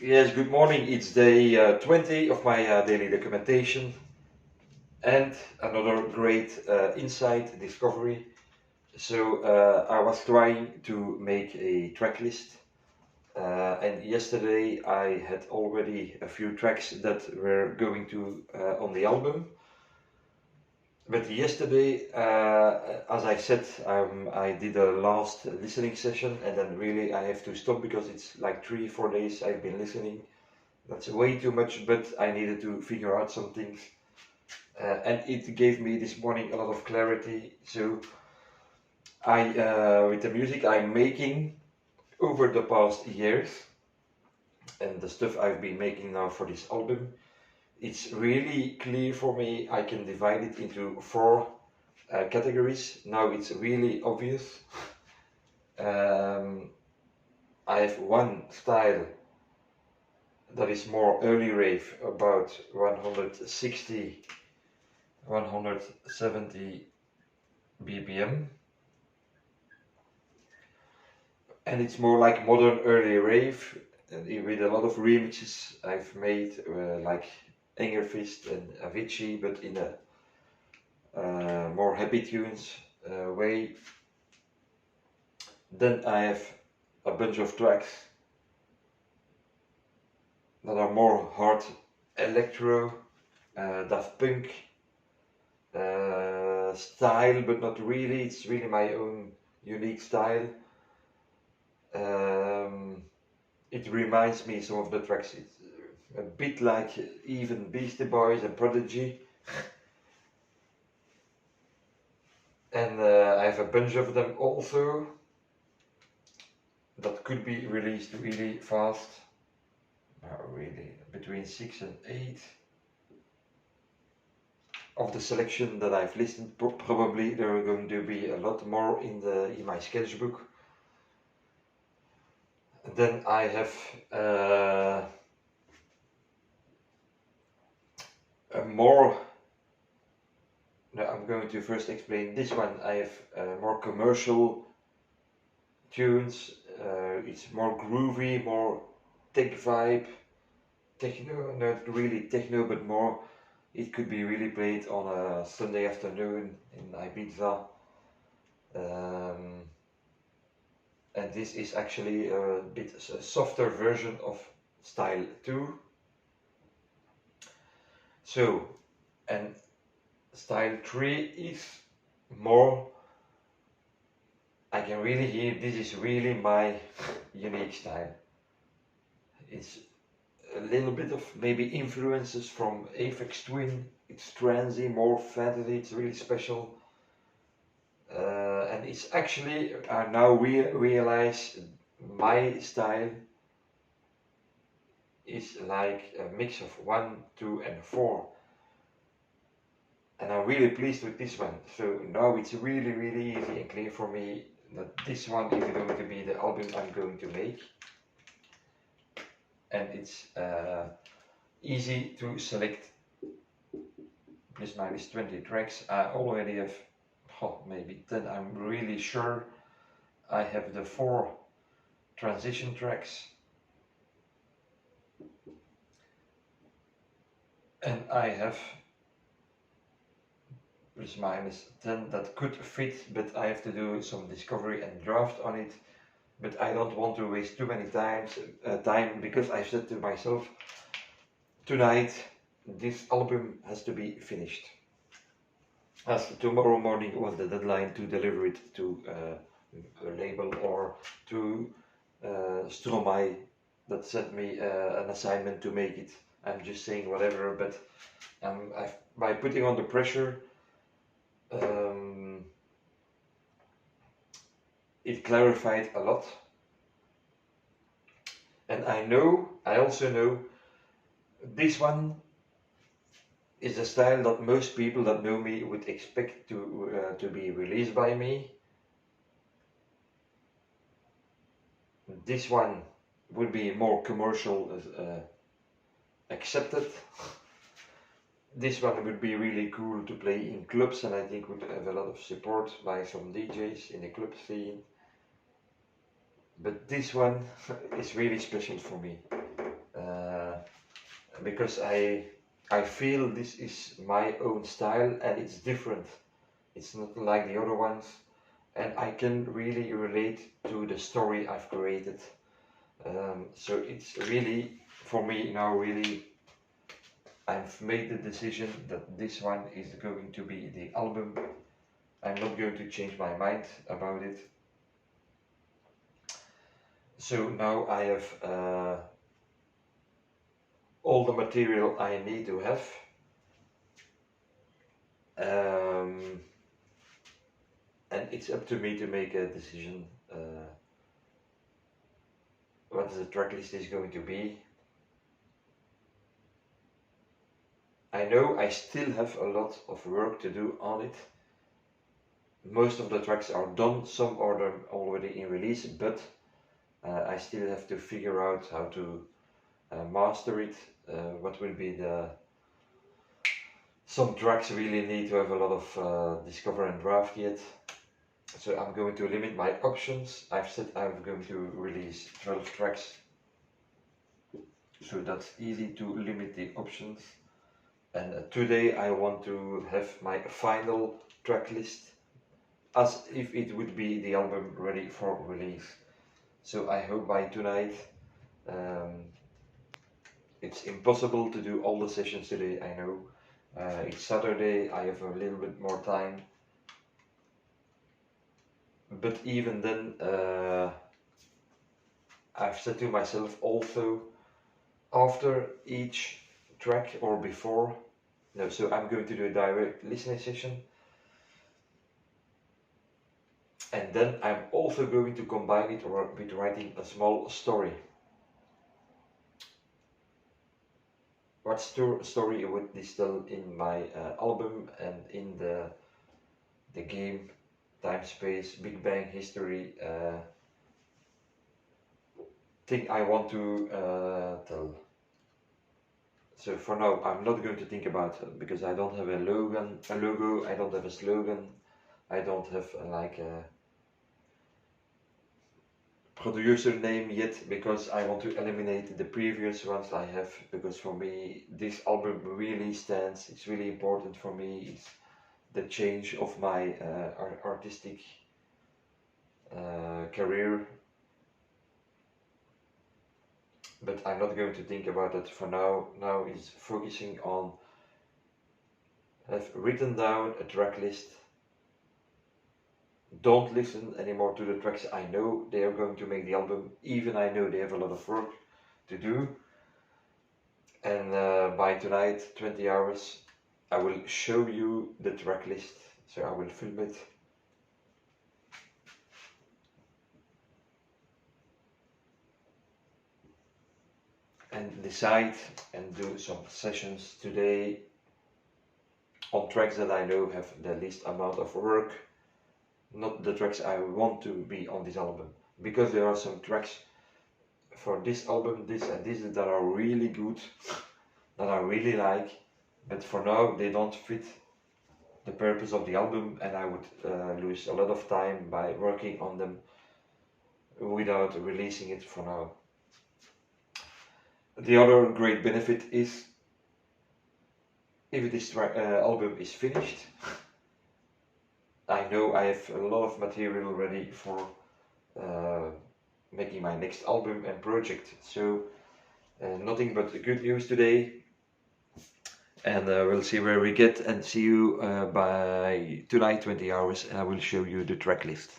Yes, good morning. It's day 20 of my daily documentation and another great insight discovery. I was trying to make a track list, and yesterday I had already a few tracks that were going to on the album. But yesterday, as I said, I did a last listening session, and then really I have to stop because it's like 3 4 days I've been listening. That's way too much, but I needed to figure out some things. And it gave me this morning a lot of clarity. With the music I'm making over the past years and the stuff I've been making now for this album, it's really clear for me. I can divide it into four categories. Now it's really obvious. Um, I have one style that is more early rave, about 160 170 BPM, and it's more like modern early rave with a lot of remixes I've made, like Engerfist and Avicii, but in a more happy tunes way. Then I have a bunch of tracks that are more hard electro, Daft Punk style, but not really. It's really my own unique style. Um, it reminds me some of the tracks. It's a bit like even Beastie Boys and Prodigy, and I have a bunch of them also that could be released really fast. Really, between 6 and 8 of the selection that I've listened. Probably there are going to be a lot more in my sketchbook. Then I have a more. Now I'm going to first explain this one. I have more commercial tunes. It's more groovy, more tech vibe, techno, not really techno, but more. It could be really played on a Sunday afternoon in Ibiza. Um, and this is actually a bit a softer version of style 2. So, and style 3 is more, I can really hear this is really my unique style. It's a little bit of maybe influences from Aphex Twin. It's transy, more fantasy, it's really special. And it's actually, I now realize my style is like a mix of 1, 2, and 4. And I'm really pleased with this one. So now it's really, really easy and clear for me that this one is going to be the album I'm going to make. And it's easy to select plus minus 20 tracks. I already have maybe 10, I'm really sure. I have the 4 transition tracks, and I have plus minus 10 that could fit, but I have to do some discovery and draft on it. But I don't want to waste too many time, because I said to myself, tonight this album has to be finished, as tomorrow morning was the deadline to deliver it to a label or to Stromae that sent me an assignment to make it. I'm just saying whatever, but by putting on the pressure, um, it clarified a lot. And I also know, this one is a style that most people that know me would expect to be released by me. This one would be more commercial accepted. This one would be really cool to play in clubs, and I think would have a lot of support by some DJs in the club scene. But this one is really special for me. because I feel this is my own style and it's different. It's not like the other ones, and I can really relate to the story I've created. So it's really, for me now, really, I've made the decision that this one is going to be the album. I'm not going to change my mind about it. So now I have all the material I need to have. Um, and it's up to me to make a decision what the tracklist is going to be. I know I still have a lot of work to do on it. Most of the tracks are done, some are them already in release, but I still have to figure out how to master it. What will be the... Some tracks really need to have a lot of discover and draft yet. So I'm going to limit my options. I've said I'm going to release 12 tracks. So that's easy to limit the options. And today I want to have my final track list as if it would be the album ready for release. So I hope by tonight, it's impossible to do all the sessions today, I know. It's Saturday, I have a little bit more time. But even then, I've said to myself also, after each track or before, no, so I'm going to do a direct listening session. And then I'm also going to combine it with writing a small story. What story would this tell in my album and in the game, time, space, Big Bang history thing I want to tell. So for now, I'm not going to think about it because I don't have a logo, I don't have a slogan, I don't have like a producer name yet because I want to eliminate the previous ones I have, because for me this album really stands. It's really important for me. It's the change of my artistic career, but I'm not going to think about it for now. Now is focusing on have written down a track list. Don't listen anymore to the tracks. I know they are going to make the album, even I know they have a lot of work to do. And by tonight, 20 hours, I will show you the track list. So I will film it. And decide and do some sessions today on tracks that I know have the least amount of work. Not the tracks I want to be on this album, because there are some tracks for this album, this and this, that are really good, that I really like, but for now they don't fit the purpose of the album, and I would lose a lot of time by working on them without releasing it for now. The other great benefit is if this album is finished, I know I have a lot of material ready for making my next album and project. So nothing but good news today, and we'll see where we get, and see you by tonight, 20 hours, and I will show you the track list.